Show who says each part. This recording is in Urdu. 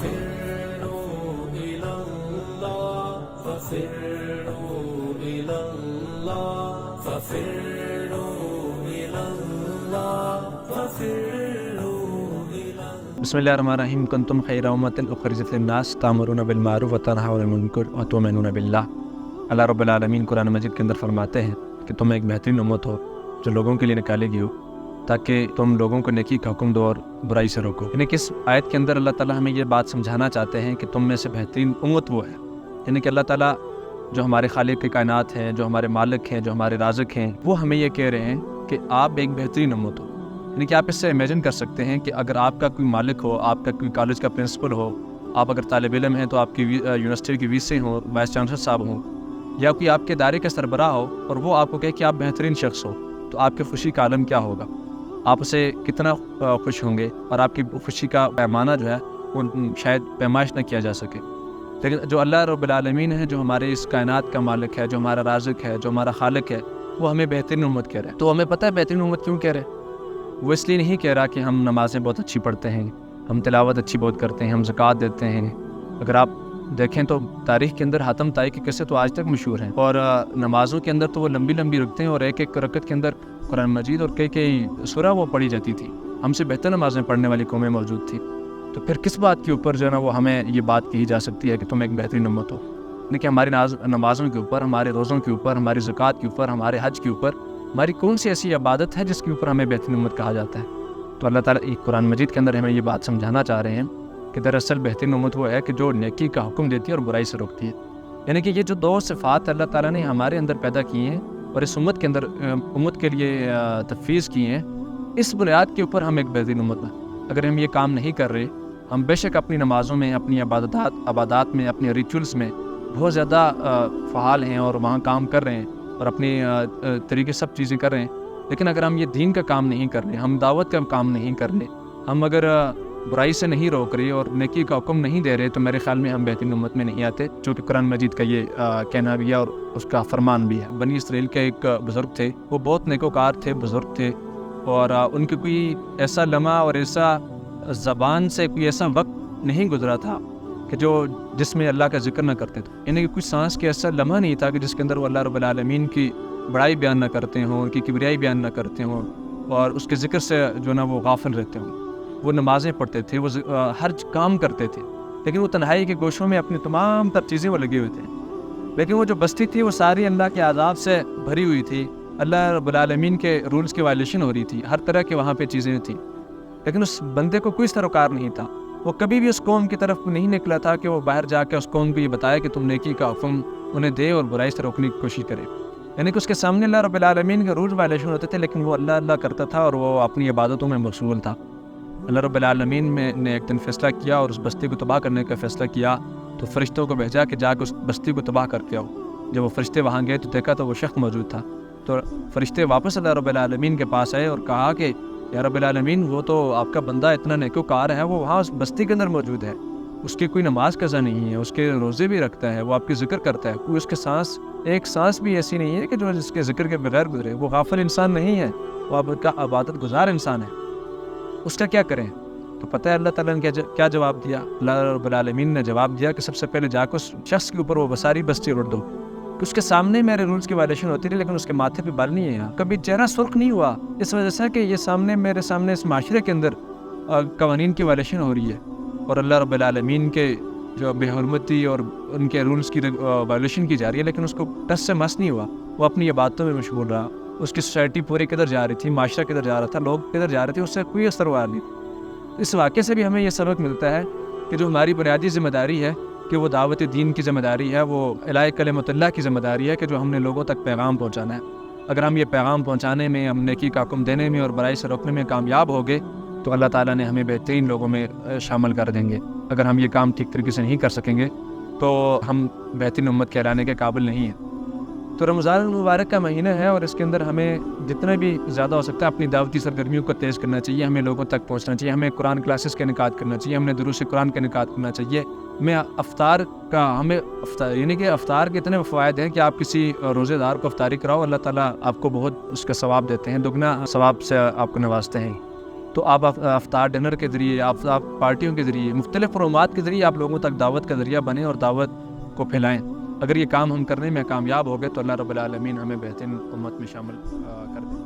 Speaker 1: ففروا إلى الله ففروا إلى الله ففروا إلى الله ففروا إلى الله.
Speaker 2: بسم اللہ الرحمن الرحیم. کنتم خیر امۃ اخرجت للناس تأمرون بالمعروف وتنہون عن المنکر وتؤمنون باللہ. اللہ رب العالمین قرآن مجید کے اندر فرماتے ہیں کہ تم ایک بہترین امت ہو جو لوگوں کے لیے نکالی گئی ہو تاکہ تم لوگوں کو نیکی کا حکم دو اور برائی سے روکو. یعنی کہ اس آیت کے اندر اللہ تعالیٰ ہمیں یہ بات سمجھانا چاہتے ہیں کہ تم میں سے بہترین امت وہ ہے. یعنی کہ اللہ تعالیٰ جو ہمارے خالق کی کائنات ہیں، جو ہمارے مالک ہیں، جو ہمارے رازق ہیں، وہ ہمیں یہ کہہ رہے ہیں کہ آپ ایک بہترین امت ہو. یعنی کہ آپ اس سے امیجن کر سکتے ہیں کہ اگر آپ کا کوئی مالک ہو، آپ کا کوئی کالج کا پرنسپل ہو، آپ اگر طالب علم ہیں تو آپ کی یونیورسٹی کی وی سی ہوں، وائس چانسلر صاحب ہوں، یا کوئی آپ کے ادارے کا سربراہ ہو اور وہ آپ کو کہے کہ آپ بہترین شخص ہو، تو آپ کی خوشی کا عالم کیا ہوگا؟ آپ اسے کتنا خوش ہوں گے، اور آپ کی خوشی کا پیمانہ جو ہے وہ شاید پیمائش نہ کیا جا سکے. لیکن جو اللہ رب العالمین ہے، جو ہمارے اس کائنات کا مالک ہے، جو ہمارا رازق ہے، جو ہمارا خالق ہے، وہ ہمیں بہترین امت کہہ رہے ہیں. تو ہمیں پتہ ہے بہترین امت کیوں کہہ رہے ہیں. وہ اس لیے نہیں کہہ رہا کہ ہم نمازیں بہت اچھی پڑھتے ہیں، ہم تلاوت اچھی بہت کرتے ہیں، ہم زکوٰۃ دیتے ہیں. اگر آپ دیکھیں تو تاریخ کے اندر حاتم طائی کے قصے تو آج تک مشہور ہیں، اور نمازوں کے اندر تو وہ لمبی لمبی رکھتے ہیں، اور ایک ایک رکعت کے اندر قرآن مجید اور کئی سورہ وہ پڑھی جاتی تھی. ہم سے بہتر نمازیں پڑھنے والی قومیں موجود تھیں. تو پھر کس بات کے اوپر جو ہے نا وہ ہمیں یہ بات کہی جا سکتی ہے کہ تم ایک بہترین امت ہو. یعنی کہ ہماری نمازوں کے اوپر، ہمارے روزوں کے اوپر، ہماری زکوٰۃ کے اوپر، ہمارے حج کے اوپر ہماری کون سی ایسی عبادت ہے جس کے اوپر ہمیں بہترین امت کہا جاتا ہے. تو اللہ تعالیٰ ایک قرآن مجید کے اندر ہمیں یہ بات سمجھانا چاہ رہے ہیں کہ دراصل بہترین امت وہ ہے کہ جو نیکی کا حکم دیتی ہے اور برائی سے روکتی ہے. یعنی کہ یہ جو دو صفات اللہ تعالیٰ نے ہمارے اندر پیدا کی ہیں اور اس امت کے اندر امت کے لیے تفویض کی ہیں، اس بنیاد کے اوپر ہم ایک بہترین امت ہیں. اگر ہم یہ کام نہیں کر رہے، ہم بے شک اپنی نمازوں میں، اپنی عبادات میں، اپنے ریچولز میں بہت زیادہ فعال ہیں اور وہاں کام کر رہے ہیں اور اپنے طریقے سب چیزیں کر رہے ہیں، لیکن اگر ہم یہ دین کا کام نہیں کر رہے، ہم دعوت کا کام نہیں کر رہے، ہم اگر برائی سے نہیں روک رہے اور نیکی کا حکم نہیں دے رہے، تو میرے خیال میں ہم بہترین امت میں نہیں آتے، جو کہ قرآن مجید کا یہ کہنا بھی ہے اور اس کا فرمان بھی ہے. بنی اسرائیل کے ایک بزرگ تھے، وہ بہت نیکوکار تھے، بزرگ تھے، اور ان کے کوئی ایسا لمحہ اور ایسا زبان سے کوئی ایسا وقت نہیں گزرا تھا کہ جس میں اللہ کا ذکر نہ کرتے تھے. یعنی کہ کوئی سانس کے ایسا لمحہ نہیں تھا کہ جس کے اندر وہ اللہ رب العالمین کی بڑائی بیان نہ کرتے ہوں، ان کی کبریائی بیان نہ کرتے ہوں، اور اس کے ذکر سے جو نا وہ غافل رہتے ہوں. وہ نمازیں پڑھتے تھے، وہ ہر کام کرتے تھے، لیکن وہ تنہائی کے گوشوں میں اپنی تمام تر چیزیں وہ لگے ہوئے تھے. لیکن وہ جو بستی تھی وہ ساری اللہ کے عذاب سے بھری ہوئی تھی، اللہ رب العالمین کے رولز کی وائلیشن ہو رہی تھی، ہر طرح کے وہاں پہ چیزیں تھیں. لیکن اس بندے کو کوئی سروکار نہیں تھا، وہ کبھی بھی اس قوم کی طرف نہیں نکلا تھا کہ وہ باہر جا کے اس قوم کو یہ بتایا کہ تم نیکی کا حکم انہیں دے اور برائی سے روکنے کی کوشش کرے. یعنی کہ اس کے سامنے اللہ رب العالمین کے رول وائلیشن ہوتے تھے، لیکن وہ اللہ اللہ کرتا تھا اور وہ اپنی عبادتوں میں مشغول تھا. اللہ رب العالمین نے ایک دن فیصلہ کیا اور اس بستی کو تباہ کرنے کا فیصلہ کیا، تو فرشتوں کو بھیجا کہ جا کے اس بستی کو تباہ کر کے آؤ. جب وہ فرشتے وہاں گئے تو دیکھا تو وہ شخص موجود تھا. تو فرشتے واپس اللہ رب العالمین کے پاس آئے اور کہا کہ یا رب العالمین، وہ تو آپ کا بندہ اتنا نیکوکار ہے، وہ وہاں اس بستی کے اندر موجود ہے، اس کی کوئی نماز قضا نہیں ہے، اس کے روزے بھی رکھتا ہے، وہ آپ کی ذکر کرتا ہے، کوئی اس کے ایک سانس بھی ایسی نہیں ہے کہ جو جس کے ذکر کے بغیر گزرے. وہ غافل انسان نہیں ہے، وہ آپ کا عبادت گزار انسان ہے. اس کا کیا کریں؟ تو پتہ ہے اللہ تعالیٰ نے کیا جواب دیا؟ اللہ رب العالمین نے جواب دیا کہ سب سے پہلے جا کے اس شخص کے اوپر وہ ساری بستی اڑ دو کہ اس کے سامنے میرے رولز کی وائلیشن ہوتی رہی، لیکن اس کے ماتھے پہ بال نہیں ہے، یہاں کبھی چہرہ سرخ نہیں ہوا، اس وجہ سے کہ یہ میرے سامنے اس معاشرے کے اندر قوانین کی وائلیشن ہو رہی ہے اور اللہ رب العالمین کے جو بے حرمتی اور ان کے رولز کی وائلیشن کی جا رہی ہے، لیکن اس کو ٹس سے مس نہیں ہوا. وہ اپنی عبادتوں میں مشغول رہا. اس کی سوسائٹی پوری کدھر جا رہی تھی، معاشرہ کدھر جا رہا تھا، لوگ کدھر جا رہے تھے، اس سے کوئی اثر ہوا نہیں. اس واقعے سے بھی ہمیں یہ سبق ملتا ہے کہ جو ہماری بنیادی ذمہ داری ہے کہ وہ دعوت دین کی ذمہ داری ہے، وہ اعلاء کلمۃ اللہ کی ذمہ داری ہے کہ جو ہم نے لوگوں تک پیغام پہنچانا ہے. اگر ہم یہ پیغام پہنچانے میں، ہم نیکی کا حکم دینے میں اور برائی سے روکنے میں کامیاب ہو گئے تو اللہ تعالیٰ نے ہمیں بہترین لوگوں میں شامل کر دیں گے. اگر ہم یہ کام ٹھیک طریقے سے نہیں کر سکیں گے تو ہم بہترین امت کہلانے کے قابل نہیں ہیں. تو رمضان المبارک کا مہینہ ہے اور اس کے اندر ہمیں جتنا بھی زیادہ ہو سکتا ہے اپنی دعوتی سرگرمیوں کو تیز کرنا چاہیے. ہمیں لوگوں تک پہنچنا چاہیے، ہمیں قرآن کلاسز کا انعقاد کرنا چاہیے، ہمیں دروس قرآن کا انعقاد کرنا چاہیے. ہمیں یعنی کہ افطار کے اتنے فوائد ہیں کہ آپ کسی روزے دار کو افطاری کراؤ، اللہ تعالیٰ آپ کو بہت اس کا ثواب دیتے ہیں، دگنا ثواب سے آپ کو نوازتے ہیں. تو آپ افطار ڈنر کے ذریعے، آپ پارٹیوں کے ذریعے، مختلف پروگرامات کے ذریعے آپ لوگوں تک دعوت کا ذریعہ بنیں اور دعوت کو پھیلائیں۔ اگر یہ کام ہم کرنے میں کامیاب ہو گئے تو اللہ رب العالمین ہمیں بہترین امت میں شامل کر دیں۔